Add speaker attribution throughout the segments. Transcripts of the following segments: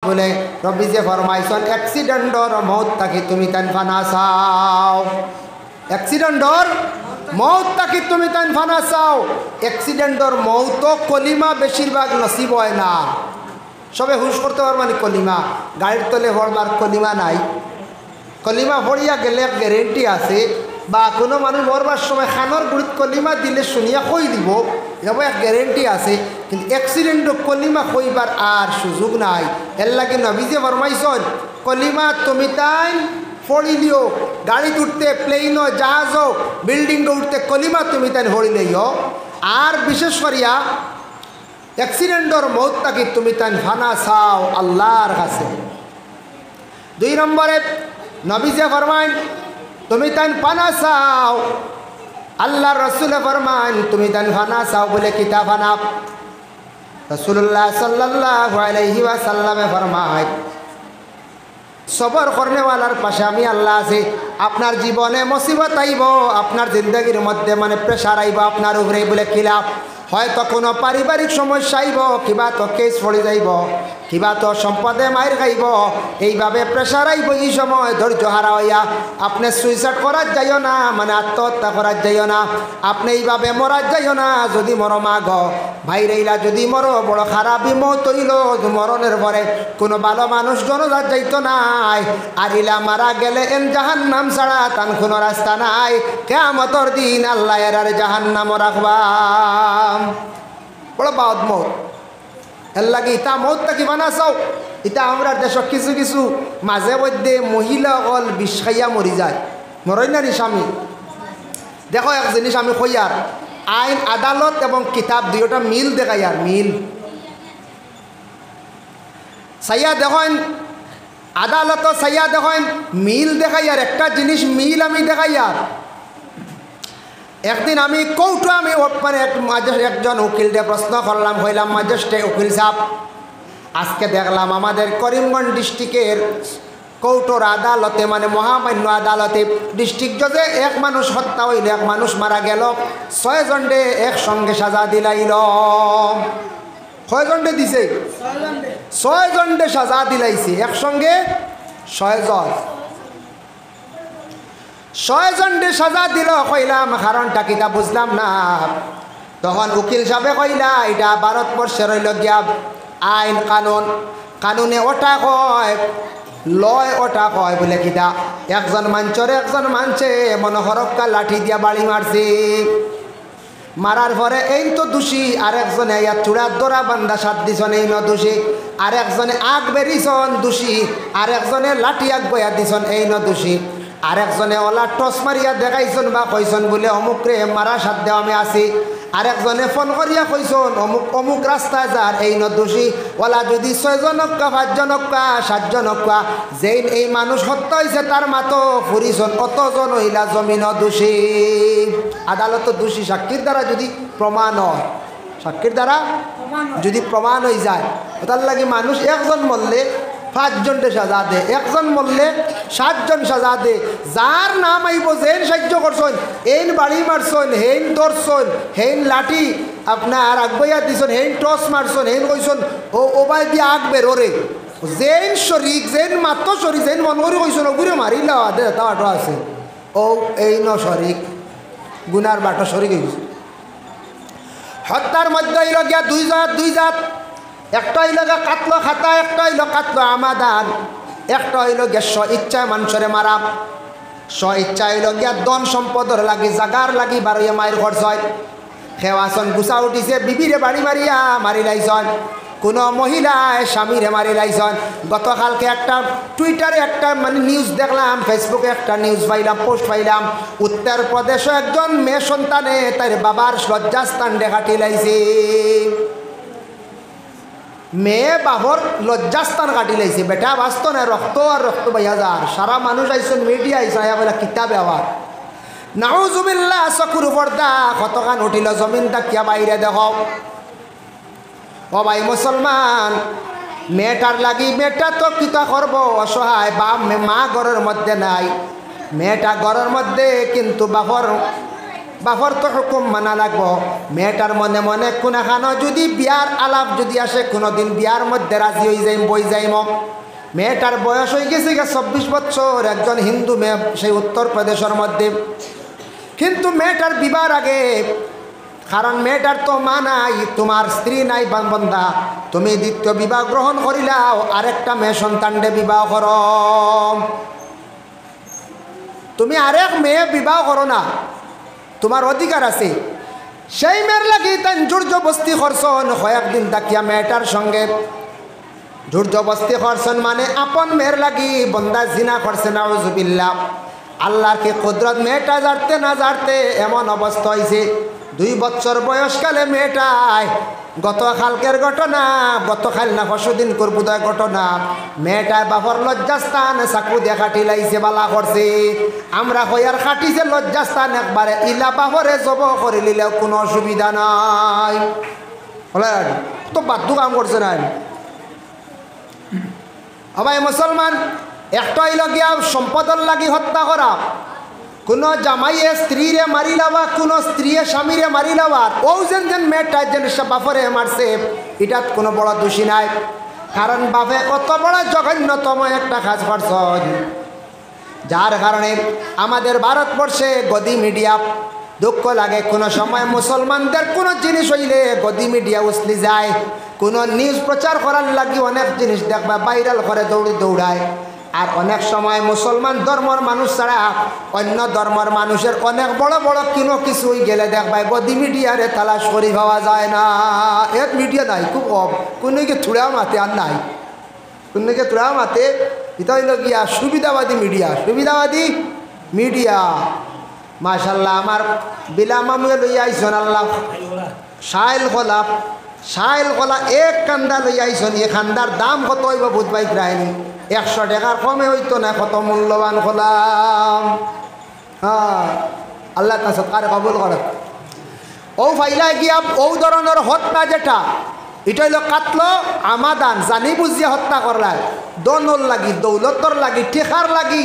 Speaker 1: বলে রব্বি যে ফরমাইছন অ্যাক্সিডেন্টর মৌত থাকি তুমি তান ফানা চাও, অ্যাক্সিডেন্টর মৌত থাকি তুমি তান ফানা চাও। অ্যাক্সিডেন্টর মৌত কলিমা বেশিরভাগ নসিব হয় না, সবে হুশ করতে পার মানে কলিমা, গাড়ির তলে ভরবার কলিমা নাই। কলিমা ভরিয়া গেলে গ্যারেন্টি আছে, বা কোনো মানুষ মরবার সময় খানোর গুড়িত কলিমা দিলে শুনিয়া কই দিব, এবার এক গ্যারেন্টি আছে। কিন্তু অ্যাক্সিডেন্টও কলিমা কইবার আর সুযোগ নাই। এর লাগে নবীজে ফরমাইছন কলিমা তুমি তাই পড়ি দিও, গাড়ি উঠতে, প্লেনও জাহাজও বিল্ডিংও উঠতে কলিমা তুমি তাই পড়ি লইও। আর বিশেষ করিয়া অ্যাক্সিডেন্টর মৌত থাকি তুমি তাই ফানা চাও আল্লাহর কাছে। 2 নম্বরে নবীজে ফরমাইন তুমি তাই ফানা চাও, আল্লাহ রসুলে ফরমান তুমি তাই ফানা চাও বলে কিতা ফানা। রাসূলুল্লাহ সাল্লাল্লাহু আলাইহি ওয়াসাল্লামে ফরমায় সবর করনেওয়ালার পাশে আমি আল্লাহ আছি। আপনার জীবনে মুসিবত আইব, আপনার জিন্দগির মধ্যে মানে প্রেশার আইব আপনার উপরে বলে খিলাফ, হয়তো কোনো পারিবারিক সমস্যা আইব, কিবা তো কেস পড়ে যাইব, কিবা তো সম্পদে মাইর খাইব, এইভাবে প্রেশার আইব। এই সময় ধৈর্য হারা হইয়া আপনি সুইসাইড করার যাইও না, মানে আত্মহত্যা করার যাইও না, আপনি এইভাবে মরার যাইও না। যদি মর মাগ ভাইরেইলা যদি মর বড় খারাপই মত হইল, মরণের পরে কোনো ভালো মানুষ জনজাত যাইতো নাই। আর ইলা মারা গেলে এন জাহান্নাম ছাড়া তান কোনো রাস্তা নাই। কিয়ামতের দিন আল্লাহ এর জাহান্নাম রাখবা, বড় বাদ মত। এর লাগে ইতা মত তাকি বানা চাও। ইতা আমরা দেশ কিছু কিছু মাঝে মধ্যে মহিলা অকল বিষ খাইয়া মরি যায়, মরই না নি স্বামী। দেখো এক জিনিস আমি কইয়ার, আইন আদালত এবং কিতাব দুইটা মিল দেখাই, আর মিল সাইয়া দেখেন, আদালত সাইয়া দেখেন মিল দেখাই। আর একটা জিনিস মিল আমি দেখাই। আর একদিন আমি কৌটো আমি মানে একজন উকিলকে প্রশ্ন করলাম, হইলাম ম্যাজিস্ট্রেট উকিল সাহেব, আজকে দেখলাম আমাদের করিমগঞ্জ ডিস্ট্রিক্টের কৌটোর আদালতে মানে মহামান্য আদালতে ডিস্ট্রিক্ট জজে এক মানুষ হত্যা হইল, এক মানুষ মারা গেল, 6 জনডে একসঙ্গে সাজা দিলাইল। কয়জনডে দিছে? 6 জনডে সাজা দিলাইছে একসঙ্গে 6 জন। 6 জনডে সাজা দিল। কইলাম কারণটা কিতা বুঝলাম না। তখন উকিল সাহেবে কইলা এটা ভারতবর্ষের হইল গিয়া আইন কানুন, কানুনে ওটা কয়, লয় ওটা কয় বলে কিতা একজন মানচরে একজন মানছে মনে হরক্কা লাঠি দিয়া বাড়ি মারছে, মারার পরে এই তো দোষী, আর একজনে ইয়া চূড়ার দোরা বান্ধা 7 দিছন এই ন দোষী, আর একজনে আগ বেরিছন দোষী, আর একজনে লাঠি আগ বয়া দিছন এই ন দোষী, আর একজনে ওলা টস মারিয়া দেখাইছন বা কইছন বলে অমুক রে মারা সাধ্য আমি আছি, আর একজনে ফোন করিয়া কইছন অমুক অমুক রাস্তায় যার এই ন দোষী। ওলা যদি 6 জনকা 5 জনকা 7 জনকা যেই এই মানুষ হত্যা হয়েছে তার মাতো ফুরিছন কতজন হইলা জমিন দোষী। আদালত দোষী সাক্ষীর দ্বারা যদি প্রমাণ হয়, সাক্ষীর দ্বারা যদি প্রমাণ হয়ে যায়, তার লাগে মানুষ একজন মরলে 5 জনকে সাজা দে, একজন মরলে 7 জন সাজা দে। যার নাম আইব যেন সাহায্য করছেন, এইন বাড়ি মারছেন, হেন ধরছেন, হেন লাঠি আপনার আগবইয়া দিছেন, হেন টস মারছেন, হেন কইছেন ও ওবাই দিয়ে আগ বেরোরে, যেন শরিক যেন মাত্র শরিক যেন মন করে কইছেন ওগুলো মারিলা দে তাটো আছে ও এই ন শরিক গুনার বাটো শরিক হয়েছে। হত্যার মধ্যে হইল গিয়া 2 জাত, একটা হইল গিয়া কাতল খাতা, একটা হইল কাতল আমাদান, একটা হইল গিয়া স্ব ইচ্ছায় মানুষরে মারা, স্ব ইচ্ছা হইল গিয়া ধন সম্পদর লাগি জাগার লাগি বারোয়া মায়ের খরচ হয়। খেওয়াছন গুছা উঠিছে বিবিরে বাড়ি মারিয়া মারি লাইছন, কোনো মহিলায় স্বামীরে মারি লাইছন। গতকালকে একটা টুইটারে একটা মানে নিউজ দেখলাম, ফেসবুকে একটা নিউজ পাইলাম, পোস্ট পাইলাম, উত্তরপ্রদেশে একজন মেয়ে সন্তানে তার বাবার লজ্জাস্থান দেখাটি লাইছে, মেয়ে বাবর লজ্জাস্থান কাটি লাইছে। বেটা বাস্ত না রক্ত আর রক্ত বাইয়া যার, সারা মানুষ আইসন মিডিয়া আইসন আয়া বলে কিতাবে আবার নাউজুবিল্লাহ চকুর পর্দা কতখান উঠিল জমিন তাকিয়া বাইরে দেখ। ও ভাই মুসলমান, মেয়েটার লাগি মেয়েটা তো কিতা করব অসহায়, মা ঘরের মধ্যে নাই, মেয়েটা ঘরের মধ্যে কিন্তু বাপর বাফর তো হুকুম মানা লাগবো। মেয়েটার মনে মনে কোনখানো যদি বিয়ার আলাপ যদি আসে, কোনোদিন বিয়ার মধ্যে রাজি হয়ে যাইম, বই যাইম। মেয়েটার বয়স হয়ে গেছে 24 বছর, একজন হিন্দু মেয়ে, সেই উত্তরপ্রদেশের মধ্যে। কিন্তু মেয়েটার বিবাহের আগে, কারণ মেয়েটার তো মা নাই, তোমার স্ত্রী নাই বন্ধা, তুমি দ্বিতীয় বিবাহ গ্রহণ করিলাও, আরেকটা মেয়ে সন্তানকে বিবাহ কর। তুমি আরেক মেয়ে বিবাহ করো না, তোমার অধিকার আছে। সেই মেয়ের লাগি তাই জোরজবস্তি করছন, কয়েকদিন তাকিয়া মেয়েটার সঙ্গে জোরজবস্তি করছন, মানে আপন মেয়ের লাগি বন্দা জিনা করছে। নাউজুবিল্লাহ। আল্লাহর কি কুদরত, মেয়েটা জানতে না জানতে এমন অবস্থা হয়েছে। 2 বছর বয়সকালে মেয়েটায়, গতকালকের ঘটনা, গতকাল না পরশুদিন করবুদয় ঘটনা, মেয়েটায় বাপর লজ্জাস্থান চাকু দিয়ে কাটি লাইছে, বালা করছে। আমরা হইয়ার কাটিছে লজ্জাস্থান একবারে, ইলা বাপরে জব করে নিলেও কোনো অসুবিধা নাই। বলে তো বাধ্য কাম করছে না। ভাই মুসলমান, একটা হইল গিয়া সম্পদের লাগি হত্যা করা, কোনো জামাইয়ে স্ত্রীরে মারি লাবা, কোনো স্ত্রীয়ে স্বামীরে মারি লাবার, ও যেন মেয়েটা যেন বাপরে মারছে, এটাত কোনো বড় দোষী নাই। কারণ বাপে কত বড় জঘন্যতম একটা কাজ করছ, যার কারণে আমাদের ভারতবর্ষে গদি মিডিয়া, দুঃখ লাগে কোনো সময় মুসলমানদের কোনো জিনিস হইলে গদি মিডিয়া উছলি যায়। কোনো নিউজ প্রচার করার লাগি অনেক জিনিস দেখবা ভাইরাল করে দৌড়ায়। আর অনেক সময় মুসলমান ধর্মের মানুষ ছাড়া অন্য ধর্মের মানুষের অনেক বড় বড় কোনো কিছুই গেলে দেখবাই গদি মিডিয়ারে তালাশ করি পাওয়া যায় না। এক মিডিয়া নাই, খুব কম। কোনোকে থুড়াও মাতে আর নাই, কোনোকে থুড়াও মাতে। এটা হইল গিয়া সুবিধাবাদী মিডিয়া, সুবিধাবাদী মিডিয়া। মাশাল্লাহ, আমার বিলামামে লইয়া আইসন আল্লাহ সাইল কলা এক কান্দা লইয়া আইসন। এ খান্দার দাম কত হইব বুধবাই রায়নি, 100 টাকার কমে হইতো না, কত মূল্যবান হলাম। হ্যাঁ, আল্লাহ কাছে কারে কবুল করে। ও ফাইলাই গিয়া ও ধরনের হত্যা যেটা, এটা হইল কাতল আমাদান, জানি বুঝিয়ে হত্যা করলায়, দনর লাগি, দৌলতর লাগি, ঠেকার লাগি,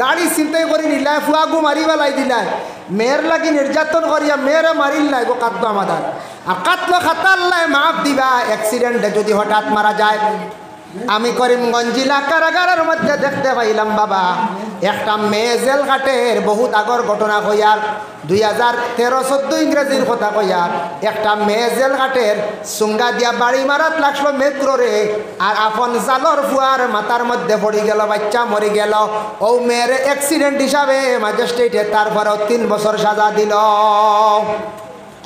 Speaker 1: গাড়ি চিন্তাই করি নিলাই, ফুয়াগু মারি পেলাই দিলাই, মেয়ের লাগি নির্যাতন করিয়া মেয়েরে মারিল্লাই, গো কাতল আমাদান। আর কাতল খাতাল্লাই মাফ দিবা, অ্যাক্সিডেন্টে যদি হঠাৎ মারা যায়। আমি করিমগঞ্জ জেলা কারাগারের মধ্যে দেখতে পাইলাম বাবা, একটা মেয়ে জেল ঘাটের বহুত আগর ঘটনা কইয়ার, 2013-14 ইংরেজির কথা কইয়ার, একটা মেয়ে জেল ঘাটের সুঙ্গা দিয়া বাড়ি মারাত লাগলো মেট্রোরে, আর আপন জালর ফুয়ার মাথার মধ্যে পড়ে গেল, বাচ্চা মরে গেল। ও মেয়ের অ্যাক্সিডেন্ট হিসাবে ম্যাজিস্ট্রেটে তারপরেও 3 বছর সাজা দিল।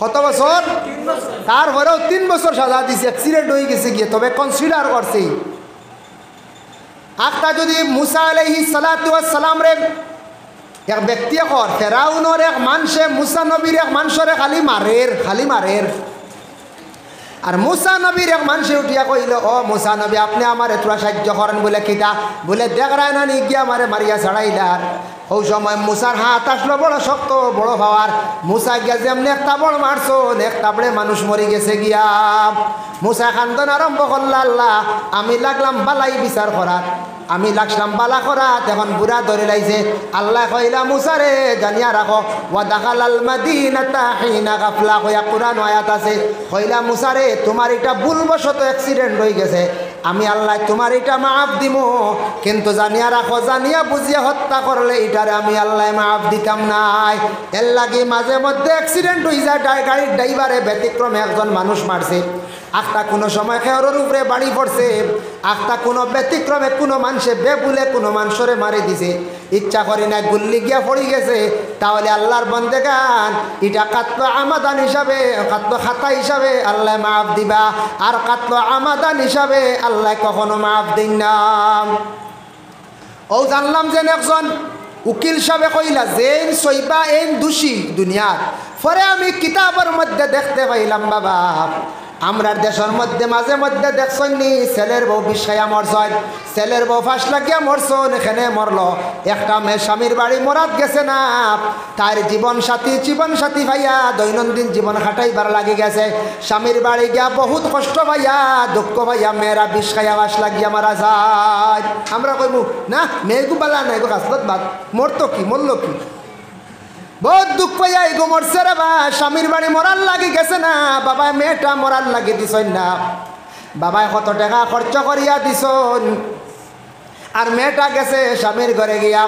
Speaker 1: কত বছর? তারপরেও 3 বছর সাজা দিছে, অ্যাক্সিডেন্ট হয়ে গেছে গিয়ে, তবে কনসিডার করছে। একটা যদি মুসা আলাইহিস সালাতু ওয়াস সালাম রে এক ব্যক্তি কর, ফেরাউনের এক মানুষে মুসা নবীর এক মানুষরে খালি মারের। আর মুসা নবীর এক মানুষে উঠিয়া কইল, ও মুসা নবী, আপনি আমার এতটা সাহায্য করেন। বলে কিতা? বলে দেখ রায় না নি গিয়া আমারে মারিয়া ছাড়াইলার। ওই সময় মুসার হাত আসলো বড় শক্ত, বড় পাওয়ার। মুসা গিয়া যেমনি একটা বড় মারছো, এক তাবড়ে মানুষ মরি গেছে গিয়া। মুসা খান্দন আরম্ভ করল, আল্লাহ আমি লাগলাম বালাই বিচার করার, আমি লাগলাম বালা করাত, এখন বুড়া ধরে লাইছে। আল্লাহ কইলা মুসারে জানিয়া রাখো, ওয়া দাখালাল মাদিনাতা হিনা গাফলা কইয়া কুরআন আয়াত আছে। কইলা মুসারে তোমার এটা ভুলবশত অ্যাক্সিডেন্ট হয়ে গেছে, আমি আল্লাহ তোমার এটা মাফ দিব, কিন্তু জানিয়া রাখো জানিয়া বুঝিয়া হত্যা করলে এটারে আমি আল্লাহ মাফ দিতাম নাই। এর লাগে মাঝে মধ্যে অ্যাক্সিডেন্ট হয়ে যায়, গাড়ির ড্রাইভারে ব্যতিক্রমে একজন মানুষ মারছে, আখটা কোনো সময় খেয়ারের উপরে বাড়ি পড়ছে, আখটা কোনো ব্যতিক্রমে কোনো মানুষে বেবুলে কোনো মানুষরে মারি দিছে, ইচ্ছা করি না গুল্লি গিয়া পড়ি গেছে। তাহলে আল্লাহর বন্দেগান এটা কাতল আমাদান হিসাবে, কাতল খাতা হিসাবে আল্লাহ মাফ দিবা, আর কাতল আমাদান হিসাবে আল্লাহ কখনো মাফ দিন না। ও জানলাম যে একজন উকিল সাহেবে কইলা যেন সইবা এন দোষী দুনিয়ার। পরে আমি কিতাবের মধ্যে দেখতে পাইলাম বাবা, আমরা দেশের মধ্যে মাঝে মধ্যে দেখছনি ছেলের বউ বিষাইয়া মরছন, ছেলের বউ ফাঁস লাগিয়া মরছন, এখানে মরলো। একটা মেয়ে স্বামীর বাড়ি মরাত গেছে না, তার জীবন সাথী ভাইয়া দৈনন্দিন জীবন খাটাইবার লাগি গেছে, স্বামীর বাড়ি গিয়া বহুত কষ্ট ভাইয়া দুঃখ ভাইয়া, মেয়েরা বিষ খাইয়া ফাঁস লাগিয়া মারা যায়। আমরা কইবো না মেয়েগু বালা নাই গো, কাজলত বাদ, মরতো কি, মরল কি? বহুত দুঃখ পাইয়া এগো মরছে রে বা স্বামীর বাড়ি মরার লাগি গেছে না বাবা মেয়েটা মরার লাগি দিছন না বাবায় কত টাকা খরচ করিয়া দিছন আর মেয়েটা গেছে স্বামীর ঘরে গিয়া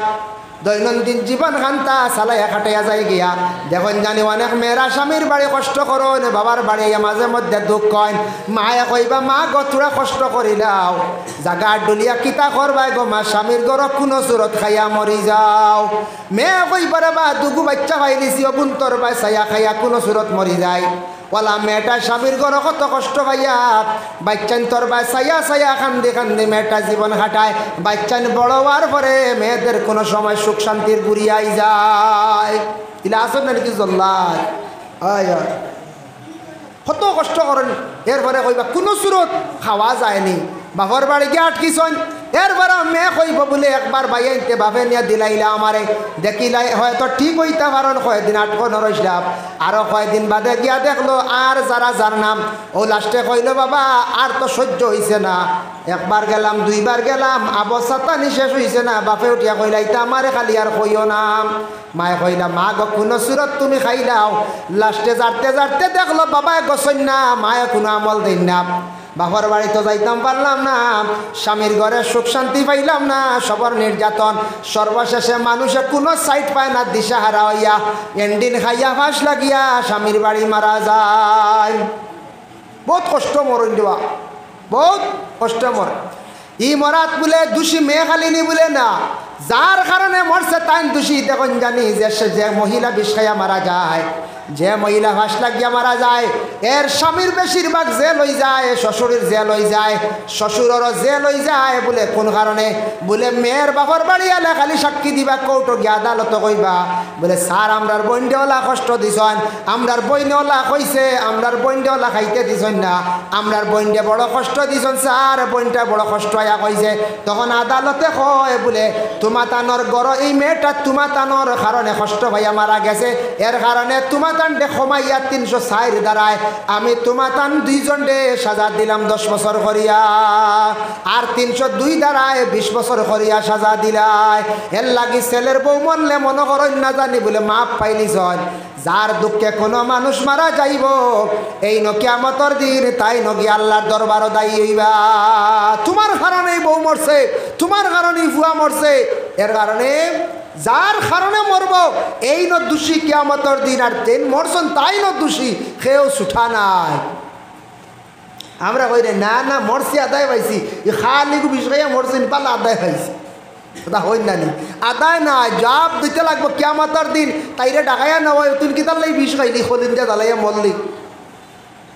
Speaker 1: দৈনন্দিন জীবন খান্তা চালাইয়া খাটাইয়া যায় গিয়া দেখুন জানি অনেক মেয়েরা স্বামীর বাড়ি কষ্ট করুন বাবার বাড়ি মাঝে মধ্যে দুঃখ কইন মায়ে কইবা মা গো তোরা কষ্ট করিলাও জাগা ডুলিয়া কিতা করবাই গো মা স্বামীর ঘর কোনো সুরত খাইয়া মরি যাও মেয়ে কইবারে বা দুগু বাচ্চা পাইলিছি অগুন তোর বাই ছায়া খাইয়া কোনো সুরত মরি যায় ওলা মেয়েটা স্বামীর ঘর কত কষ্ট পাইয়া বাচ্চান তোর বাই ছায়া ছায়া কান্দি কান্দি মেয়েটা জীবন কাটায় বাচ্চান বড় হওয়ার পরে মেয়েদের কোনো সময় সুখ শান্তির গুড়িয়াই যায় ইলা আসন নাকি জল্লাদ কত কষ্ট করেন এরপরে কইবা কোনো সুরত খাওয়া যায়নি বাপর বাড়ি গিয়ে আটকিছন এরপরে মেয়ে কইব বলে একবার বাইতে বাপে নিয়ে দিলাইলা আমারে দেখিলাই হয়তো ঠিক হইতে পারেন কয়েকদিন আটকো নরইসলাম আরও কয়েকদিন বাদে গিয়া দেখলো আর যার নাম ও লাস্টে কইল বাবা আর তো সহ্য হইছে না একবার গেলাম দুইবার গেলাম অবস্থা নিশেষ হইছে না বাপে উঠিয়া কইলাইতা আমারে খালি আর কইও না মায়ে কইলা মা গো কোনো সুরত তুমি খাইলাও লাস্টে যারতে দেখলো বাবায় গছন না মায়ে কোনো আমল দেন না বাপর বাড়ি তো যাইতাম পারলাম না স্বামীর ঘরে সুখ শান্তি পাইলাম না সবার নির্যাতন সর্বশেষে মানুষে কোনো সাইড পায় না দিশাহারা হইয়া এন্ডিন খাইয়া ফাঁস লাগিয়া স্বামীর বাড়ি মারা যায় বহুত কষ্ট মরণ দেওয়া বহুত কষ্ট মর ই মরাত বলে দোষী মেয়ে খালিনি বলে না যার কারণে মরছে তাই দোষী দেখুন জানি যে মহিলা বিষ খাইয়া মারা যায় যে মহিলা ফাঁস লাগিয়া মারা যায় এর স্বামীর বেশিরভাগ জেল হয়ে যায় শ্বশুরের জেল হয়ে যায় শ্বশুরেরও জেল হয়ে যায় বলে কোন কারণে বলে মেয়ের বাপর বাড়ি এলে খালি সাক্ষী দিবা কৌটো গিয়া আদালত কইবা বলে স্যার আমরার বইনডেওয়ালা কষ্ট দিছন আমরার বইনওয়ালা কইছে আমরার বইনডেওয়ালা খাইতে দিছন না আমরার বইনডে বড় কষ্ট দিছন স্যার বইনটা বড় কষ্ট আয়া কইছে তখন আদালতে কয় বলে তোমাতানোর গড় এই মেয়েটা তোমাতানোর কারণে কষ্ট ভাইয়া মারা গেছে এর কারণে তোমার ক্ষমাইয়া 304 দ্বারায় আমি তোমাতান দুইজন ডে সাজা দিলাম 10 বছর করিয়া আর 302 দ্বারায় 20 বছর করিয়া সাজা দিলাই এর লাগি ছেলের বউ মরলে মনে করেন না জানি বলে মাপ পাইলিস যার দুঃখে কোনো মানুষ মারা যাইব এই কিয়ামতের দিন তাই নগি আল্লাহর দরবারও দায়ী হইবা তোমার কারণে বউ মরছে তোমার কারণে ফুয়া মরছে এর কারণে যার কারণে মরব এই ন দোষী কিয়ামতের দিন আর তেন মরছন তাই ন দোষী কেউ ছুটা নাই আমরা কই রে না না মরছি আদায় পাইছি খালি বিষ খাইয়া মরছেন পালা আদায় পাইছি ওটা হই না নি আদায় না জবাব দিতে লাগবো কিয়ামতের দিন তাইরে ডাকাইয়া নেওয়া তুই কিতার লাগি বিষ খাইলি খলিন দিয়ে জ্বালাইয়া মরলি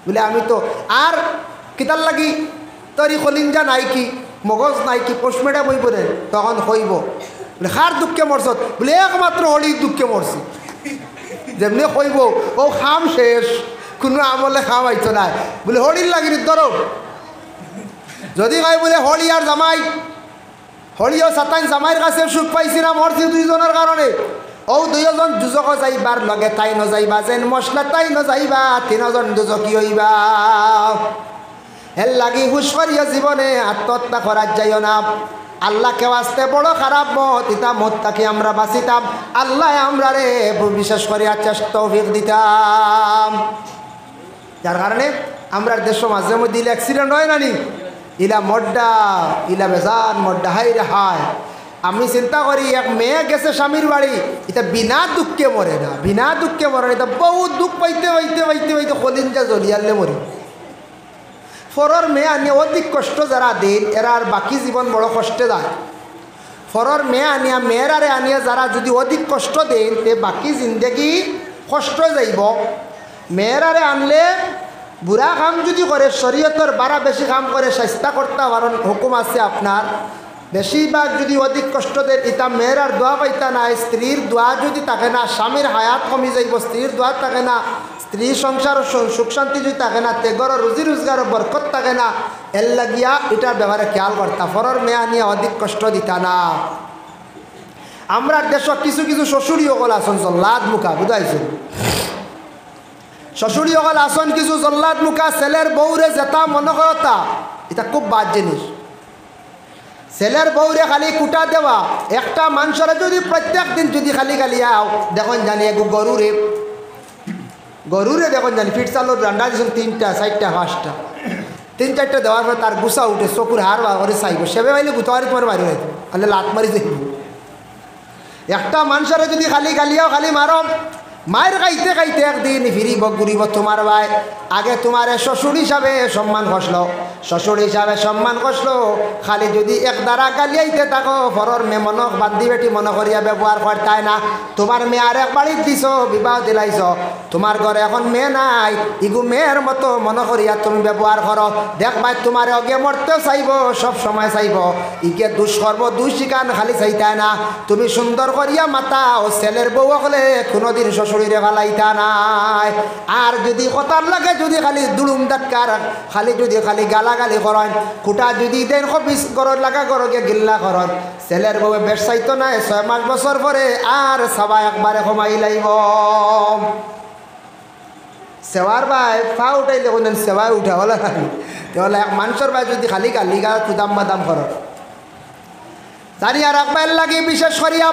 Speaker 1: বলে আমি তো আর কিতার লাগি তোর খলিঞ্জা নাই কি মগজ নাই কি পোস্টমেটা বই পড়ে তখন হইব বলে খার দুঃখে মরছ বলে একমাত্র হলি দুঃখে মরছি যেমনি কইব ও খাম শেষ কোনো আমলে খাম আইতো নাই বলে হলির লাগিনি ধরো যদি কয় বলে হলি আর জামাই হলিও সাতাইন জামাইয়ের কাছে সুখ পাইছি না মরছি দুইজনের কারণে ও দুইজন দুজক যাইবার লগে তাই নযাইবা যেন মশলা তাই নযাইবা 3 জন দুজকি হইবা এর লাগি হুশ করিয়া জীবনে আত্মহত্যা করার যাইও না আল্লাহ কেউ আসতে বড় খারাপ মত ইতা মতটাকে আমরা বাঁচিতাম আল্লাহ আমরা রে বিশেষ করে চেষ্টা তৌফিক দিতাম যার কারণে আমরা দেশ মাঝে মধ্যে অ্যাক্সিডেন্ট হয় না নি ইলা মড্ডা ইলা বেজান মড্ডা হাই রে হায় আমি চিন্তা করি এক মেয়ে গেছে স্বামীর বাড়ি এটা বিনা দুঃখে মরে না বিনা দুঃখে মরে না এটা বহুত দুঃখ পাইতে পাইতে পাইতে পাইতে কলিঞ্জা জ্বলিয়ালে মরে ফরর মেয়ে আনিয়ে অধিক কষ্ট যারা দিন এরা আর বাকি জীবন বড় কষ্টে যায় ফরর মেয়ে আনিয়া মেয়েরারে আনিয়া যারা যদি অধিক কষ্ট দেন তে বাকি জিন্দগি কষ্ট যাইব মেয়েরারে আনলে বুড়া কাম যদি করে শরীয়তের বাড়া বেশি কাম করে চেষ্টা করতে পারেন হুকুম আছে আপনার বেশিরভাগ যদি অধিক কষ্ট দেন ইতা মেয়েরার দোয়া পাইতা না স্ত্রীর দোয়া যদি থাকে না স্বামীর হায়াত কমি যাইব স্ত্রীর দোয়া থাকে না স্ত্রী সংসার সুখ শান্তি যদি থাকে না তেগর রুজি রোজগার বরকত থাকে না এর লাগিয়া এটার ব্যাপারে খেয়াল করতা ফরর মেয়া নিয়ে অধিক কষ্ট দিতা না আমরা দেশ কিছু কিছু শ্বশুরি অকল আসন জল্লাদ মুখা বুঝাইছেন শ্বশুরি অকল আসন কিছু জল্লাদ মুখা ছেলের বউরে যেতা মনে করতা এটা খুব বাদ জিনিস ছেলের বউরে খালি কুটা দেওয়া একটা মানুষের যদি প্রত্যেক দিন যদি খালি খালি আও দেখুন জানি এক গরুরে দেখুন জানি ফিট চালুর রান্না দিয়েছেন 3টা 4টা 5টা 3-4টা দেওয়ার পর তার গুছা উঠে চকুর হার বার করে চাইব সেবে পাইলে গুতাওয়ারি তোমার মারি হইতো তাহলে লাত মারি যাইব একটা মানুষের যদি খালি খালিয়াও খালি মারো মায়ের খাইতে খাইতে একদিন ফিরিব ঘুরিব তোমার ভাই আগে তোমার শ্বশুর হিসাবে সম্মান কষলো শ্বশুর হিসাবে সম্মান কষলো খালি যদি এক দ্বারা গালিয়াইতে থাকো ফরর মে মনক বান্ধি বেটি মনে করিয়া ব্যবহার করতাই না তোমার মেয়ে আর এক বাড়ি দিছ বিবাহ দিলাইছ তোমার ঘরে এখন মেয়ে নাই ইগু মেয়ের মতো মনে করিয়া তুমি ব্যবহার করো দেখ ভাই তোমার অগে মরতেও চাইব সব সময় চাইব ইকে দুষ করবো দুই শিকান খালি চাইতাই না তুমি সুন্দর করিয়া মাতা ও ছেলের বউ হলে কোনোদিন শ্বশুরিরে ভালাইতা নাই আর যদি কথার লাগে যদি খালি দুলুম দাটকার খালি যদি খালি গালাগালি করেন কুটা যদি দেন খবিস গরর লাগা গরকে গিল্লা করেন ছেলের বউ বেশ চাইতো না 6 মাস বছর পরে আর সবাই একবারে কমাই লাইব সেওয়ার ভাই ফা উঠাইলে কোন সেওয়াই উঠা বলে তাহলে এক মানুষের ভাই যদি খালি গালি গা কুদাম বাদাম কর জানিয়া রাখবার লাগে বিশেষ করিয়া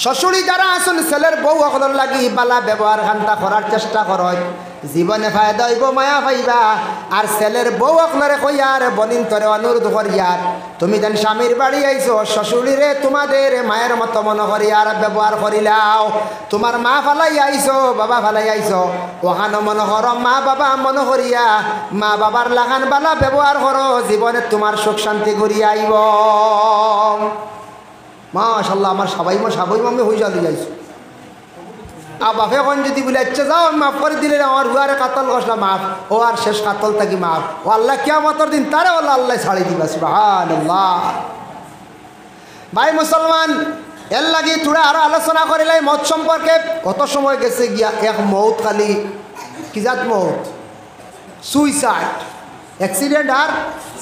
Speaker 1: শ্বশুরি যারা আসুন ছেলের বউ সকলের লাগি বালা ব্যবহার খান্তা করার চেষ্টা করয় জীবনে ফায়দা হইব মায়া পাইবা আর ছেলের বউ সকলরে কইয়ার বনিন তরে অনুরোধ করিয়ার তুমি যেন স্বামীর বাড়ি আইছো শ্বশুরিরে তোমাদের মায়ের মতো মনে করিয়ার ব্যবহার করিলাও তোমার মা ফালাই আইছো বাবা ফালাই আইছো ওখানে মনে করো মা বাবা মনে করিয়া মা বাবার লাগান বালা ব্যবহার করো জীবনে তোমার সুখ শান্তি ঘুরিয়া আইব মাশাআল্লাহ আমার সবাই আমি হয়ে যালি যাইছো আর বাপে এখন যদি বলে আচ্ছা যাও আমি মাফ করে দিলে আমার হুয়ারে কাতল কষলা মাফ ও আর শেষ কাতল থাকি মাফ ও আল্লাহ কিয়ামতের দিন তারে আল্লাহ ছাড়ি দিবা সুবহানাল্লাহ ভাই মুসলমান এর লাগি তোরা আরো আলোচনা করিলাই মত সম্পর্কে কত সময় গেছে গিয়া এক মৌত খালি কি জাত মৌত সুইসাইড অ্যাক্সিডেন্ট আর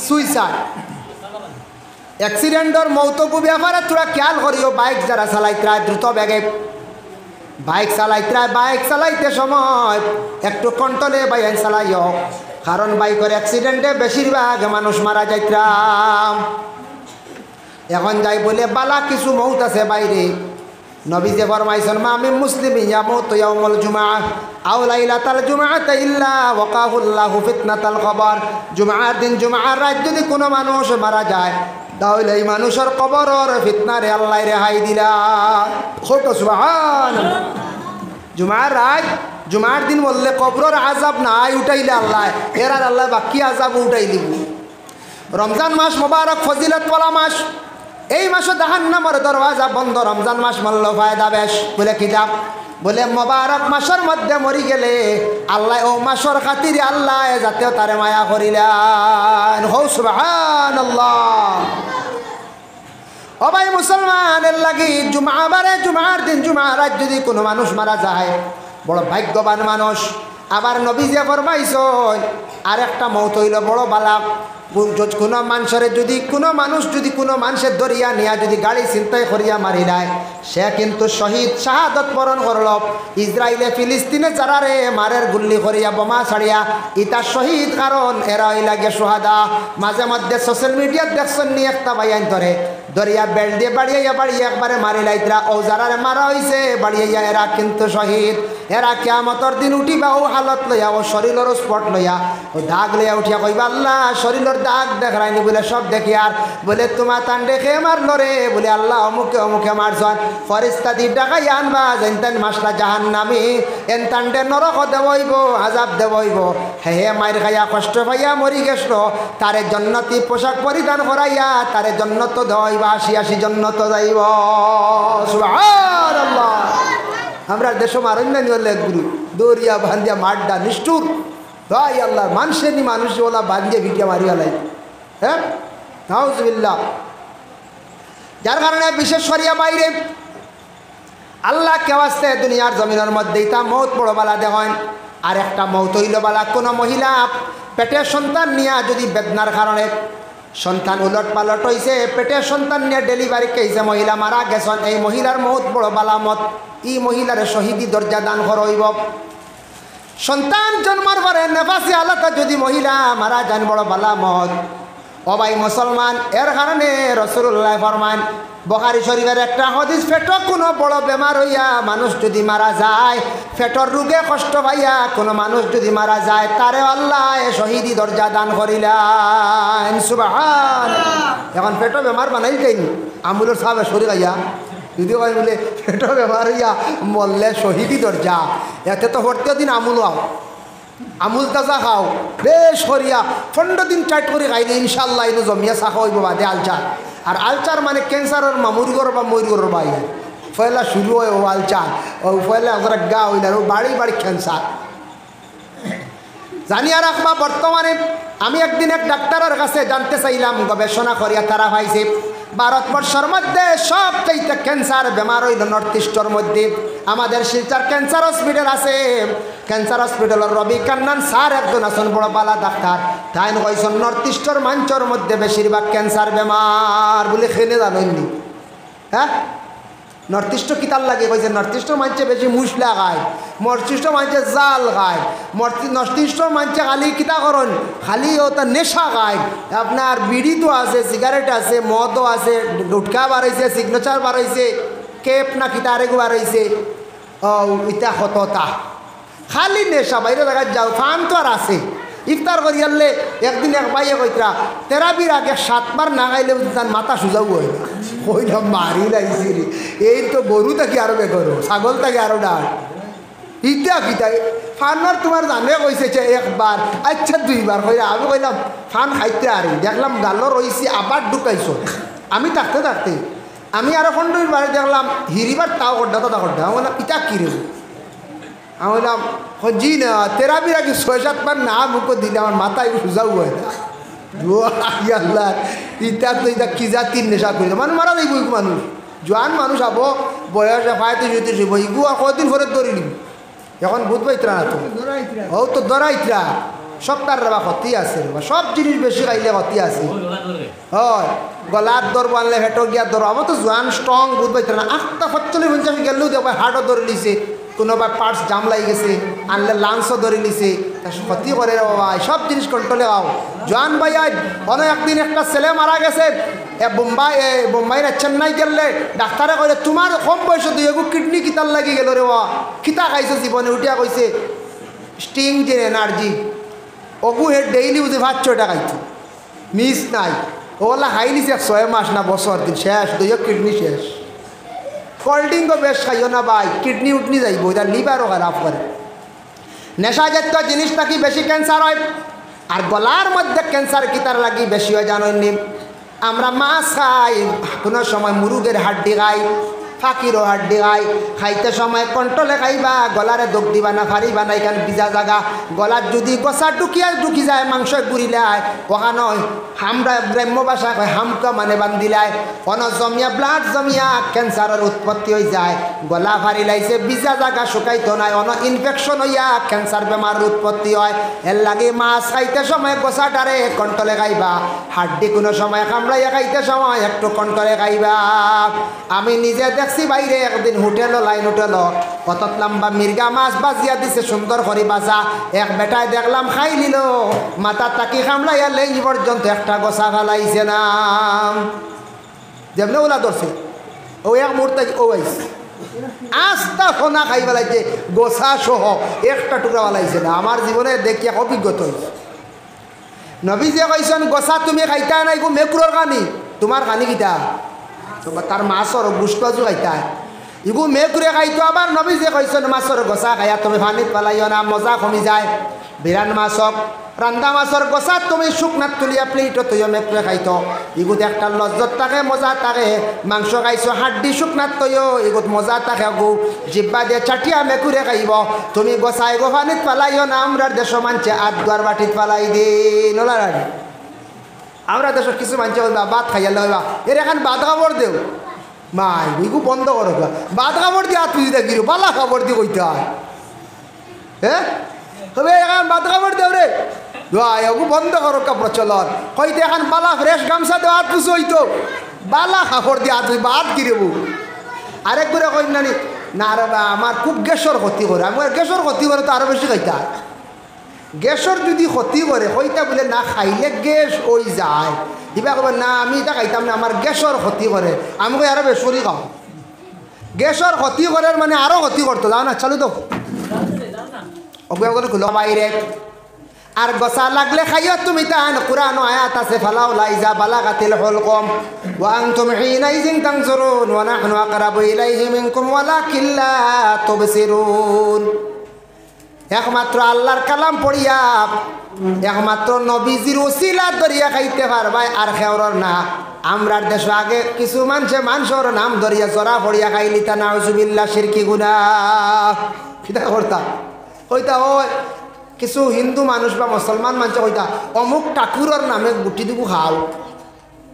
Speaker 1: সুইসাইড অ্যাক্সিডেন্টর মৌতকু ব্যাপারে তোরা খেয়াল করিও বাইক যারা চালাইতে দ্রুত বেগে বাইক চালাইতে সময় একটু কন্ট্রোলে বাইক চালাইও কারণ বাইকের অ্যাক্সিডেন্টে বেশিরভাগ মানুষ মারা যাইতাম এখন যাই বলে বালা কিছু মৌত আছে বাইরে নবী যে ফরমাইছেন মা মিন মুসলিমিন ইয়ামুতু ইয়াউমুল জুমআহ আও লাইলাতাল জুমআতি ইল্লা ওয়াকাহুল্লাহু ফিতনাতাল কবর জুমআর দিন জুমআর রাত যদি কোনো মানুষ মারা যায় তাহলে এই মানুষের কবরের ফিতনারে আল্লাহ রেহাই দিলা খুব সুবহানাল্লাহ জুমআর রাত জুমআর দিন বললে কবরের আযাব নাই উঠাইলে আল্লাহ এর আর আল্লাহ বাকি আযাব উঠাই দিব রমজান মাস মোবারক ফজিলত ওয়ালা মাস এই মাসে জাহান্নামের দরওয়াজা বন্ধ রমজান মাস মানল ফায়দা বেশ বলে কিতাব বলে মোবারক মাসের মধ্যে মরি গেলে আল্লাহ ও মাসের খাতিরে আল্লাহ যাতেও তারে মায়া করিলেন হৌ সুবহানাল্লাহ ও ভাই মুসলমানের লাগি জুমাবারে জুমার দিন জুমার রাত যদি কোনো মানুষ মারা যায় বড় ভাগ্যবান মানুষ আবার নবী যে ফরমাইছেন আর একটা মৌত হইল বড় বালা কোনো মানুষের যদি কোনো মানুষ যদি কোনো মানুষের দরিয়া নিয়া যদি গাড়ি চিন্তাই করিয়া মারি দেয় সে কিন্তু শহীদ শাহাদত বরণ করল ইসরায়েলে ফিলিস্তিনে যারারে মারের গুল্লি করিয়া বোমা ছাড়িয়া ইটা শহীদ কারণ এরা লাগে সোহাদা মাঝে মধ্যে সোশ্যাল মিডিয়ার দেখছেন নিয়ে একটা বাইন ধরে দরিয়া বেল দিয়ে বাড়িয়ে বাড়িয়ে একবারে মারি লাইতরা ও যারারে মারা হয়েছে বাড়িয়ে এরা কিন্তু শহীদ এরা কিয়ামতের দিন উঠিবা ও হালত লইয়া ও শরীরের স্পট লইয়া ও দাগ লইয়া উঠিয়া কইবা আল্লাহ শরীরের দাগ দেখায়নি বলে সব দেখি আর বলে তোমার তান দেখে মারলো রে বলে আল্লাহ অমুকে অমুকে মারছন ফরিস্তা দি ডাকাই আনবা যেন মাসলা জাহান্নামী এন তান্ডে নরক দেবইব আজাব দেবইব হে হে মায়ের খাইয়া কষ্ট পাইয়া মরি গেছিল তারে জন্নতি পোশাক পরিধান করাইয়া তারে জন্নত দেওয়াইবা ৮০ জন্নত যাইব সুবহানাল্লাহ আমরা দেশ মারণ্য নিলে গুরু দৌড়িয়া বান্ধিয়া মারডা নিষ্ঠুর তাই আল্লাহ মানুষের নি মানুষ ওলা বান্ধিয়ে ভিটিয়া মারিয়া লাই হ্যাঁ নাউজুবিল্লাহ যার কারণে বিশেষ করিয়া বাইরে আল্লাহ কেউ আসতে দুনিয়ার জমিনের মধ্যেই তা মৌত বড় বালা দেখেন আর একটা মৌত হইল বালা কোনো মহিলা পেটের সন্তান নিয়ে যদি বেদনার কারণে সন্তান উলট পালট হয়েছে পেটের সন্তান নিয়ে ডেলিভারি কেছে মহিলা মারা গেছেন এই মহিলার মৌত বড় বালা মত ই মহিলার শহীদি দরজা দান করইব সন্তান জন্মার পরে নেফাসি আলাদা যদি মহিলা মারা যান বড় বালা মত ও ভাই মুসলমান, এর কারণে রাসূলুল্লাহ ফরমান বুখারী শরীফের একটা হাদিস, পেটক কোনো বড় বেমার হইয়া মানুষ যদি মারা যায়, পেটর রোগে কষ্ট পাইয়া কোনো মানুষ যদি মারা যায়, তারে আল্লাহ শহীদি দরজা দান করিলেন। সুবহানাল্লাহ। এখন পেট বেমার বানাই যায়নি আমুলের সাহেব শরীর আইয়া যদি কয় বলে পেট বেমার হইয়া মরলে শহীদি দরজা, এতে তো প্রত্যেক দিন আমুল আও, আমুল তাজা খাও বেশ করিয়া 15 দিন টাইট করে খাইলে ইনশাল্লাহ এনে জমিয়া চা খাওয়াইব বাদে আলচার। আর আলচার মানে ক্যান্সারের মুরগর বা ময়ূর বা ইয়ে পয়লা শুরু হয় ও আলচার, ও পয়লা ওরা গা হইল ও বাড়ি বাড়ি ক্যান্সার। জানিয়া রাখবা, বর্তমানে আমি একদিন এক ডাক্তারের কাছে জানতে চাইলাম, গবেষণা করিয়া তারা পাইছে ভারতবর্ষের মধ্যে সবচাইতে ক্যান্সার বেমার হইল নর্থ ইস্টের মধ্যে। আমাদের শিলচর ক্যান্সার হসপিটাল আছে, ক্যান্সার হসপিটালের রবি কান্নান স্যার একজন আছেন বড় বালা ডাক্তার, তাই কইছেন নর্থ ইস্টের মাঞ্চর মধ্যে বেশিরভাগ ক্যান্সার বেমার বলে খেলে জানেননি। হ্যাঁ, নর্থ ইস্ট কিতার লাগে কইছে নর্থ ইস্টের মানছে বেশি মুসলা খায়, নর্থ ইস্টের মানছে জাল খায়, নর্থ ইস্টের মানছে খালি কিতা করেন খালি ওটা নেশা খায়। আপনার বিড়ি তো আছে, সিগারেট আছে, মদও আছে, গুটকা বাড়াইছে, সিগনেচার বাড়াইছে, কেপ না কিতা আরেক বাড়াইছে, ও ইটা হততা খালি নেশা। বাইরে জায়গায় যাও ফান তো আর আছে। ইফতার করি আনলে একদিন এক বাইয়ে কইতরা তেরাবির আগে 7 বার না গাইলে তার মাথা সুজাও হয় না, কইলাম মারি লাগছি রে, এই তো গরু থাকি আরো বেগরো, ছাগল থাকি আরো ডাক ইটা কিতাই ফানার তোমার জানে কইছে একবার, আচ্ছা 2 বার কইরা আমি কইলাম ফান খাইতে আরি, দেখলাম গালো রইছি আবার ঢুকাইছো। আমি থাকতে থাকতে আমি আরো 15 বার দেখলাম হিরিবার তাও করডা তা করডা, আমি বললাম ইটা কি রে, আমি বললাম জি না তেরাবির আগে 6-7 বার না মুখো দিলে আমার মাথায় সুজাও হয় না। আল্লাহ ইটা তো এটা কি জাতির নেশা করিল মানে মারা যাইব মানুষ, জোয়ান মানুষ আবো বয়স ফাইতে যদি ইগু আর কদিন পরে ধরে নিব। এখন বুধ পাইতরা না তো ও তো দরাইতরা সব তার রেবা ক্ষতি আছে, সব জিনিস বেশি খাইলে ক্ষতি আছে। হয় গলার দরব আনলে হেঁটো গিয়ার দরব, আমার তো জোয়ান স্ট্রং বুধ পাইতরা না। 48-50 গেলেও দেখো হার্টও ধরে নিছে, কোনোবা পার্টস জাম লাগি গেছে, আনলে লাংসও ধরে নিছে, ক্ষতি করে রে বাবা। সব জিনিস কন্ট্রোলে আও জোয়ান ভাই। আজ অনেক একদিন একটা ছেলে মারা গেছে বোম্বাই চেন্নাই গেলে ডাক্তারে কইলে তোমার কম বয়স দুই এগু কিডনি কিতার লাগি গেল রে বাবা, কিতা খাইছে জীবনে উঠিয়া কইছে স্টিং যে এনার্জি ওগু হে ডেইলি বুঝে 5-6টা খাইতো মিস নাই, ওলা খাই নিছে 6 মাস না বছর দিন শেষ, দুই কিডনি শেষ। কোল্ড ড্রিঙ্কও বেশ খাইও না ভাই, কিডনি উঠনি যাইব, এটা লিভারও খারাপ করে। নেশা জাতীয় জিনিসটা কি বেশি ক্যান্সার হয়। আর গলার মধ্যে ক্যান্সার কিতার লাগি বেশি হয় জানেননি, আমরা মাছ খাই, কোনো সময় মুরুগের হাড্ডি খাই, ফাঁকিরও হাড্ডি খাই, খাইতে সময় কন্ট্রোলে খাইবা, গলারে দোক দিবা না ফারিবা না, এখানে ভিজা জায়গা গলার যদি গোসা ঢুকি যায় মাংস গুড়িলায় ওখানে আমরা গ্রাম্য ভাষা কয় হামকা মানে বান্ধিলায়, অন জমিয়া ব্লাড জমিয়া ক্যান্সারের উৎপত্তি হয়ে যায়। গলা ফারি লাইছে ভিজা জায়গা শুকাইতো নাই, অন ইনফেকশন হইয়া ক্যান্সার বেমারের উৎপত্তি হয়। এর লাগে মাছ খাইতে সময় গোসাটারে কন্ট্রোলে খাইবা, হাড্ডি কোনো সময় কামড়াইয়া খাইতে সময় একটু কন্ট্রোলে খাইবা। আমি নিজে দেখছি বাইরে একদিন হোটেল লাইন হোটেল কত লম্বা মির্গা মাছ বাজিয়া দিছে সুন্দর করে বাজা, এক বেটায় দেখলাম খাই নিল, মাথা তাকি কামড়াইয়া লেঞ্জ পর্যন্ত একটা গোসা ফেলাইছে না, যেমনি ওলা ধরছে ও এক মুহূর্তে ও আইছে আস্তা ফোনা খাই ফেলাইছে গোসা সহ একটা টুকরা ফেলাইছে না। আমার জীবনে দেখিয়া অভিজ্ঞতা হয়েছে। নবী যে কইছেন গোসা তুমি খাইতা নাই গো মেকুরর কানি, তোমার কানি কিতা তার মাছর বুসকাজু খাইতা ইগু মেকুরে খাইতো। আবার নবী যে কইছেন মাছর গোসা খাইয়া তুমি পানিত পেলাইও না, মজা কমি যায়। বিরান মাছক রান্দা মাছর গোসা তুমি শুকনাত তুলিয়া প্লেটত তৈয় মেকুরে খাইতো, ইগুত একটা লজ্জত থাকে মজা থাকে। মাংস খাইছো হাড্ডি শুকনাত তৈয় ইগুত মজা থাকে, গু জিব্বা দিয়ে চাটিয়া মেকুরে খাইব, তুমি গোসাই গো পানিত পেলাইও না। আমরা দেশ মানছে আট দুয়ার বাটিত পেলাই দিন ওলা রানি। আমরা দেশের কিছু মানছে বলবা ভাত খাইয়া লইবা এর এখন ভাত খাবার দেও মাই ইগু বন্ধ করো, ভাত খাবার দিয়ে হাত পুজি দেখি বালা খাবার দিয়ে কইতে হয়। হ্যাঁ তবে এখন ভাত খাবার দেও রে ওগু বন্ধ করো প্রচলন হইতে এখন বালা ফ্রেশ গামছা দেওয়া হাত পুজো হইতো, বালা খাবার দিয়ে হাত ভাত কিরেবু। আরেকবারে কই না রে আমার খুব গ্যাসর ক্ষতি করে, আমি গ্যাসর ক্ষতি করে তো আরো বেশি খাইতে হয়। গ্যাসর যদি ক্ষতি করে হইতা বলে না খাইলে গ্যাস ওই যায় দিবা কবে না আমি এটা খাইতাম না আমার গ্যাসর ক্ষতি করে আমি কই আরো বেসরি খাও গ্যাসর ক্ষতি করার মানে আরো ক্ষতি করতো যাও না চালু তো অজ্ঞান খুলো বাইরে আর গসা লাগলে খাইও তুমি তান কুরআন আয়াত আছে ফালাউ লাইজা বালাগাতিল হুলকুম ওয়া আনতুম হিনাইজিন তানজুরুন ওয়া নাহনু আকরাবু ইলাইহি মিনকুম ওয়ালাকিন লা তুবসিরুন একমাত্র আল্লাহর কালাম পড়িয়া একমাত্র নবীজির উসিলা ধরিয়া খাইতে পারবাই আর খেওরর না আমরার দেশ আগে কিছু মানুষের নাম ধরিয়া জরা পড়িয়া খাইলি তা নাউজুবিল্লাহ শিরকি গুনাহ কিতা করতা কইতা ওই কিছু হিন্দু মানুষ বা মুসলমান মানুষ কইতা অমুক ঠাকুরের নামে গুটিটুকু খাও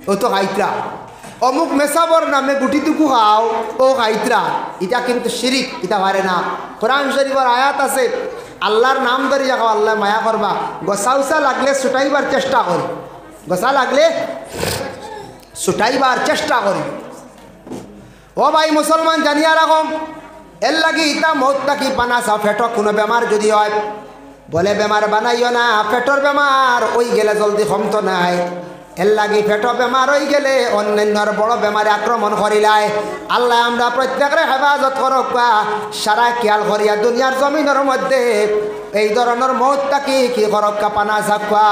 Speaker 1: ও তো খাইতরা অমুক মেসাবর নামে গুটিটুকু খাও ও খাইতরা এটা কিন্তু শিরিক এটা পারে না কোরআন শরীফের আয়াত আছে আল্লাহর নাম ধরিয়া খাও আল্লাহ মায়া করবা গসা লাগলে ছুটাইবার চেষ্টা করি গসা লাগলে ছুটাইবার চেষ্টা করি ও ভাই মুসলমান জানিয়া রাখো এর লাগি ইতা মৌতটা কি পানা চাও ফেটক কোনো বেমার যদি হয় বলে বেমার বানাইও না পেটর বেমার ওই গেলে জলদি কমতো নাই এর লাগি পেট বেমার হয়ে গেলে অন্যান্যর বড় বেমারে আক্রমণ করিলায় আল্লাহ আমরা প্রত্যেকের হেফাজত করক সারা খেয়াল করিয়া দুনিয়ার জমিনের মধ্যে এই ধরনের মৌতটা কি করক্কা পানা চাকা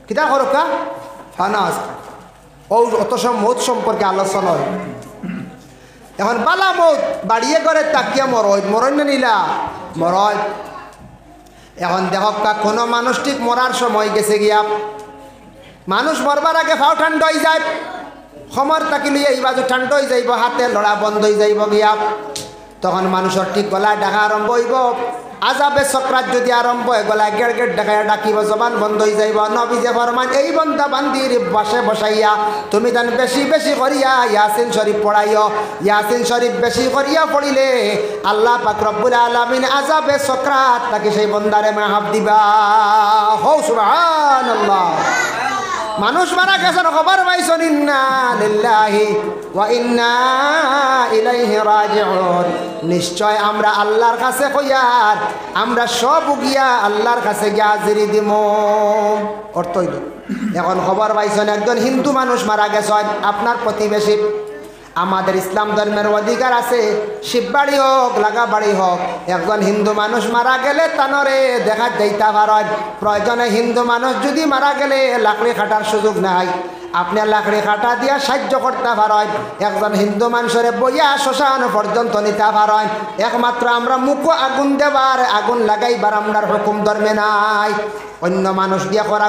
Speaker 1: কিতা করক্কা পানা ও অত সব মৌত সম্পর্কে আলোচনা হয় এখন বালা মৌত বাড়িয়ে করে তাকিয়া মরণ না নিলা মরণ এখন দেখক কোনো মানুষ ঠিক মরার সময় গেছে গিয়া মানুষ মরবার আগে ফাও ঠান্ডা হয়ে যায় সমর তাকিলে এই বাজু ঠান্ডা হয়ে যাইব হাতে লড়া বন্ধ হয়ে যাইব গিয়া তখন মানুষের ঠিক গলায় ডাকা আরম্ভ হইব আজাবে চক্রাত যদি আরম্ভ হয় গলায় গেড় গেড় ডাকায় ডাকিব জবান বন্ধ হয়ে যাইব নবীজে ফরমান এই বন্ধা বান্দির বাসে বসাইয়া তুমি তান বেশি বেশি করিয়া ইয়াসিন শরীফ পড়াইও ইয়াসিন শরীফ বেশি করিয়া পড়িলে আল্লাহ পাক রব্বুল আলামিন আজাবে চক্রাত তাকে সেই বন্দারে মাহাব দিবা হৌ সুবহানাল্লাহ মানুষ মারা গেছেন খবর পাইছেন ইন্না লিল্লাহি ওয়া ইন্না ইলাইহি রাজিউন নিশ্চয় আমরা আল্লাহর কাছে কইয়ার আমরা সব গিয়া আল্লাহর কাছে গিয়া হাজিরি দিম অর্থ হইল এখন খবর পাইছেন একজন হিন্দু মানুষ মারা গেছেন আপনার প্রতিবেশী আমাদের ইসলাম ধর্মের অধিকার আছে শিববাড়ি হোক লাগা বাড়ি হোক একজন হিন্দু মানুষ মারা গেলে তানরে দেখা যাইতে পারেন প্রয়োজনে হিন্দু মানুষ যদি মারা গেলে লাকড়ি কাটার সুযোগ নাই আপনি লাকড়ি কাটা দিয়া সাহায্য করতে পারেন একজন হিন্দু মানুষের বইয়া শ্মশান পর্যন্ত নিতে পারেন একমাত্র আমরা মুখ আগুন দেবার আগুন লাগাইবার আমরার হুকুম ধর্মে নাই অন্য মানুষ দিয়ে করা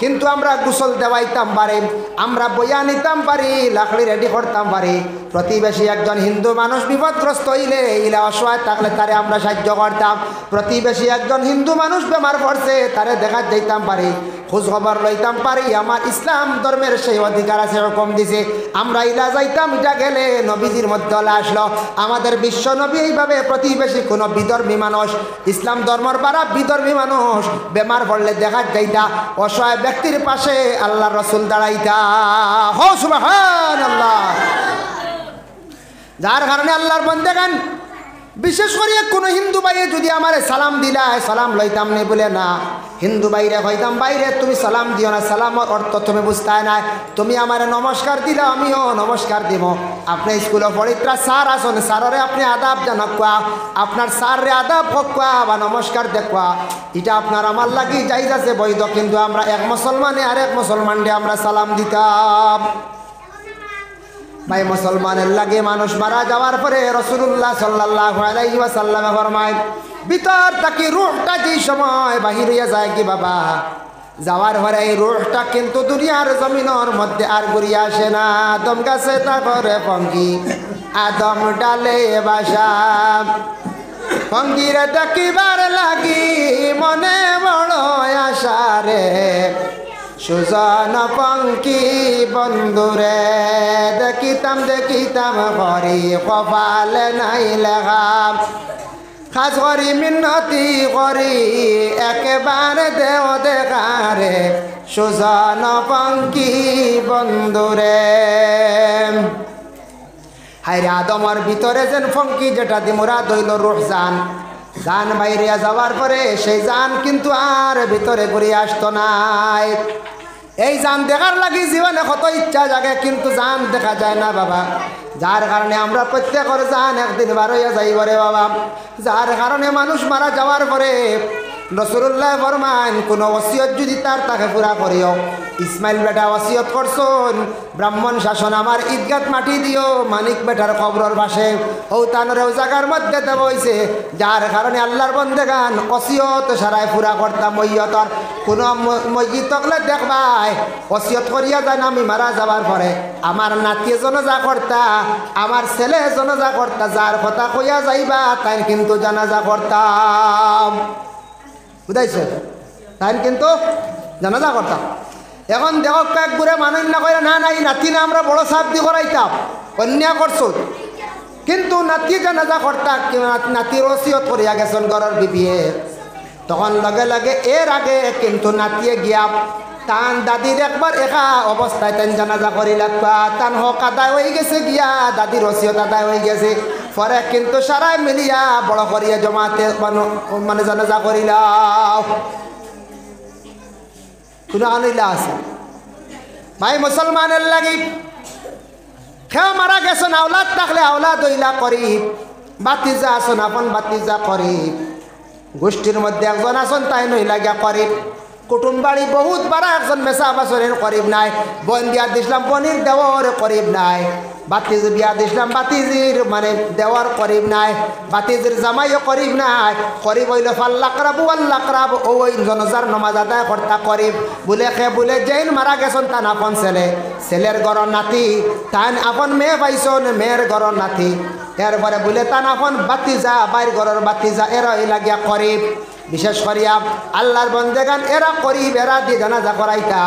Speaker 1: কিন্তু আমরা গোসল দেওয়াইতাম পারি আমরা বইয়া নিতাম পারি লাকড়ি রেডি করতাম পারি প্রতিবেশী একজন হিন্দু মানুষ বিপদগ্রস্ত হইলে ইলা অসহায় থাকলে তারে আমরা সাহায্য করতাম প্রতিবেশী একজন হিন্দু মানুষ বেমার পড়ছে তারে দেখা যাইতাম পারি খোঁজ খবর লইতাম পারি আমার ইসলাম ধর্মের সেই অধিকার আছে হুকুম দিছে আমরা ইলা যাইতাম এটা গেলে নবীজির মধ্যে আসলো আমাদের বিশ্ব নবী এইভাবে প্রতিবেশী কোনো বিধর্মী মানুষ ইসলাম ধর্মের দ্বারা বিধর্মী মানুষ বেমার পড়লে দেখা যাইতা অসহায় ব্যক্তির পাশে আল্লাহ রসুল দাঁড়াইতা হো সুবহানাল্লাহ যার কারণে আল্লাহর বান্দাগান বিশেষ করে কোনো হিন্দু ভাইয়ে যদি আমারে সালাম দিলায় সালাম লইতাম নেই বলে না হিন্দু বাইরে হইতাম বাইরে তুমি সালাম দিও না সালামর অর্থ তুমি বুঝতে না তুমি আমারে নমস্কার দিলে আমিও নমস্কার দিব আপনি স্কুলে পড়িত্রা স্যার আসুন স্যাররে আপনি আদাব জানাক আপনার স্যাররে আদাব হোক বা নমস্কার দেখবা এটা আপনার আমার লাগি যাইজ আছে বৈধ কিন্তু আমরা এক মুসলমানে আরেক মুসলমানরে আমরা সালাম দিতাম ভাই মুসলমানের লাগে মানুষ মারা যাওয়ার পরে রাসূলুল্লাহ সাল্লাল্লাহু আলাইহি ওয়াসাল্লাম ফরমায় ভিতর থেকে রূহটা যেই সময় বাহির হইয়া যায় কি বাবা যাওয়ার পরে এই রূহটা কিন্তু দুনিয়ার জমিনের মধ্যে আর ঘুরিয়া আসে না আদম গাছে তারপরে পঙ্কি আদম ডালে বাসা পঙ্কিরে দেখিবার লাগি মনে বড় আশা রে সুজন পঙ্কি বন্ধুরে দেখিতাম দেখিতাম হরি কপালে নাই লেখা খাস করি মিনতি করি একেবারে দেও দেখারে সুজন পঙ্কি বন্ধুরে হাইরে আদমর ভিতরে যেন পঙ্কি যেটা দিমুরা দইল রুহ জান জান বাইরে যাওয়ার পরে সেই জান কিন্তু আর ভিতরে ঘুরিয়ে আসতো নাই। এই জান দেখার লাগি জীবনে কত ইচ্ছা জাগে, কিন্তু জান দেখা যায় না বাবা। যার কারণে আমরা প্রত্যেকের জান একদিন বার হইয়া যাইব রে বাবা। যার কারণে মানুষ মারা যাওয়ার পরে রাসূলুল্লাহ ফরমান কোন ওসিয়ত যদি তাকে পুরা করিও। ইসমাইল বেটা ওসিয়ত করছন ব্রাহ্মণ শাসন আমার ঈদগাত মাটি দিও মানিক বেটার কবরের পাশে, ও তানরেও জায়গার মধ্যে দেব হইছে। যার কারণে আল্লাহর বন্দেগান ওসিয়ত সারাই পুরা করতাম। মইয়তর কোন মসজিদ তকলে দেখবাই ওসিয়ত করিয়া যান আমি মারা যাবার পরে আমার নাতি জনজা করতা, আমার ছেলে জনজা করতা, যার কথা কইয়া যাইবা তাই কিন্তু জানাজা করতাম। বুঝাইছে? তাই কিন্তু জানাজা করতাম। এখন দেখো কয়েক ঘুরে মানুষ না করে না নাই নাতি না আমরা বড় সাপ দিয়ে করাইতাম, অন্যায় করছো। কিন্তু নাতি জানাজা করতাম, নাতির ওসিয়ত করিয়া গেছেন ঘরের বিবিয়ে, তখন লগে লগে এর আগে কিন্তু নাতিয়ে গিয়া তান দাদির একবার একা অবস্থায় তান জানাজা করি লাগবা, তান হক আদায় হয়ে গেছে গিয়া দাদির ওসিয়ত আদায় হয়ে গেছে। পরে কিন্তু সারাই মিলিয়া বড় করিয়া জমাতে মানে জানাজা করিলাম। কোনো আনিলা আছে ভাই মুসলমানের লাগি খেয়ে মারা গেছেন আওলাদ থাকলে আওলাদ হইলা করিব, বাতিজা আসন আপন বাতিজা করিব, গোষ্ঠীর মধ্যে একজন আসন তাই নইলা গিয়া করিব, কুটুম বাড়ি বহুত বারা একজন মেসা বাসরের করিব নাই, বোন বিয়া দিসলাম বনির দেওয়ার করিব নাই, বাতিজ বিয়া দিসলাম বাতিজির মানে দেওয়ার করিব নাই, বাতিজির জামাইও করিব নাই, করিব হইল ফাল্লা করাবো আল্লাহ করাব ওই জনজার নমাজ আদায় কর্তা করিব বলে খে বলে যেইন মারা গেছেন তান আপন ছেলে, ছেলের গরর নাতি, তান আপন মেয়ে পাইছন মেয়ের গরর নাতি, এরপরে বলে তান আপন বাতিজা বাইর গরর বাতিজা এরা লাগিয়া করিব। বিশেষ করিয়া আল্লাহর বন্দেগান এরা করিব, এরা দিয়ে জানাজা করাইতা,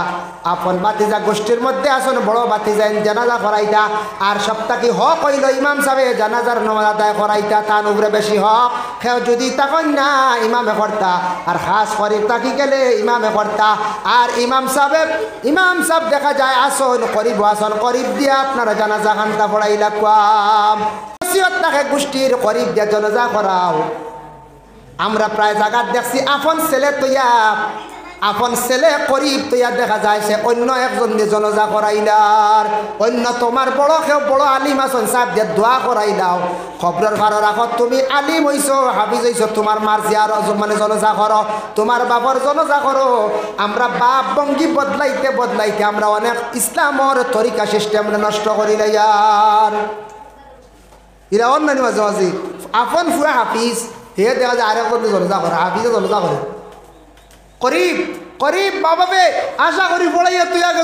Speaker 1: আপন বাতিজা গোষ্ঠীর মধ্যে আসুন বড় বাতিজা জানাজা করাইতা, আর সপ্তাহে হক হইল ইমাম সাহেব জানাজার নামাজ আদায় করাইতা, তার উপরে বেশি হক সেও যদি তখন না ইমামে করতা, আর খাস করিব তাকি গেলে ইমামে করতা। আর ইমাম সাহেব দেখা যায় আসন করিব দিয়া আপনারা জানাজা খান্তা পড়াইলা কাম তাকে গোষ্ঠীর করিব দিয়া জানাজা করাও। আমরা প্রায় জায়গা দেখছি আপন ছেলে তৈয়া আপন ছেলে করিব তৈয়া দেখা যায় সে অন্য একজন দিয়ে জনজা করাইলার, অন্য তোমার বড় কেউ বড় আলিম আসন সাহেব দিয়ে দোয়া করাইলাও, খবরের ভাড়া রাখো তুমি আলিম হইছো হাফিজ হইছো, তোমার মার জিয়ার মানে জনজা করো, তোমার বাবার জনজা করো। আমরা বাপ ভঙ্গি বদলাইতে আমরা অনেক ইসলামর তরিকা সিস্টেম নষ্ট করিলাই। আর এরা অন্যান্য মাঝে মাঝে আপন ফুয়া হাফিজ হে দেখা যায় আরেক জনজা করে, হাফিজে জনজা করে করিব বাবাবে আশা করি পড়াইয়া তুই আগে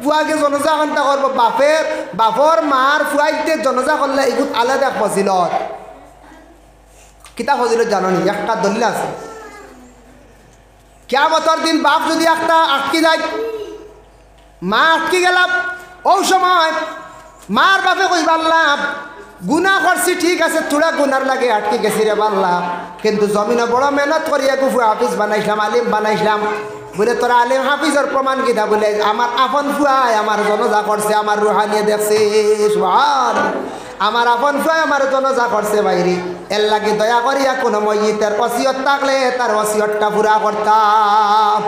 Speaker 1: ফুয়াকে জনজা কান্তা করবো। বাপর মার ফুয়াইতে জনজা করলে এগুলো আলাদা ফজিলত। কিতা ফজিলত জানি একটা দলিল আছে, কিয়ামতের দিন বাপ যদি একটা আটকি যায়, মা আটকি গেলাম, ও সময় মার বাপে কই পারলাম গুনা করছি ঠিক আছে, তোরা গুনার লাগে আটকে গেছি রে বাল্লা, কিন্তু জমিনে বড় মেহনত করিয়া গুফু হাফিজ বানাইছিলাম আলিম বানাইছিলাম, বলে তোরা আলিম হাফিজের প্রমাণ কিনা বলে আমার আপন ফুয়াই আমার জনজা করছে, আমার রুহানিয়ে দেখছে সুবহান, আমার আপন ফুয়াই আমার জনজা করছে বাইরে। এর লাগে দয়া করিয়া কোনো মইয়িতের ওসিয়ত থাকলে তার ওসিয়তটা পুরা করতাম,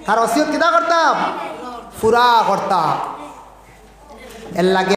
Speaker 1: তার ওসিয়ত কিনা করতাম পুরা করতাম। এর লাগে